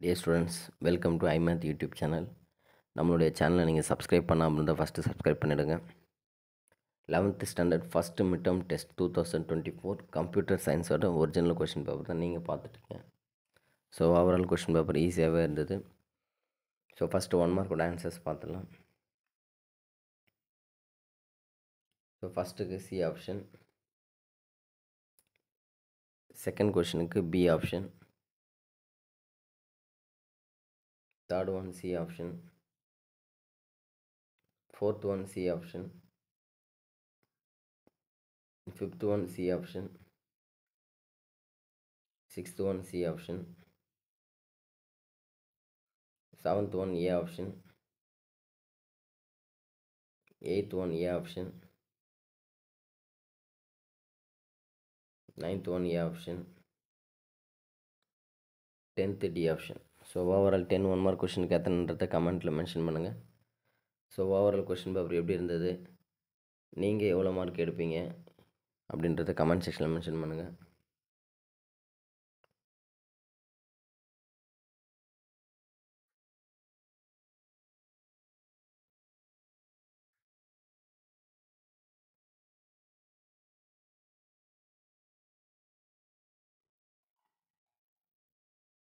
Dear students, welcome to iMath YouTube channel. நம்மளுடைய சேனலை நீங்கள் சப்ஸ்கிரைப் பண்ணாமல் இருந்தால் ஃபஸ்ட்டு சப்ஸ்கிரைப் பண்ணிவிடுங்க. 11th standard first mid term test 2024 computer சயின்ஸோட ஒரிஜினல் கொஷின் பேப்பர் தான் நீங்கள் பார்த்துட்ருக்கீங்க. ஸோ ஓவரால் கொஷின் பேப்பர் ஈஸியாகவே இருந்தது. ஸோ ஃபஸ்ட்டு 1 மார்க்கோட ஆன்சர்ஸ் பார்த்துடலாம். ஸோ ஃபஸ்ட்டுக்கு சி ஆப்ஷன், செகண்ட் கொஷினுக்கு B option, third one C option, fourth one C option, fifth one C option, sixth one C option, seventh one A option, eighth one A option, ninth one A option, 10th D option. So overall 10 1 mark கொஷினுக்கு எத்தனைன்றதை கமெண்ட்டில் mention பண்ணுங்கள். So overall question paper எப்படி இருந்தது, நீங்கள் எவ்வளோ mark எடுப்பீங்க அப்படின்றத கமெண்ட் செக்ஷனில் மென்ஷன் பண்ணுங்கள்.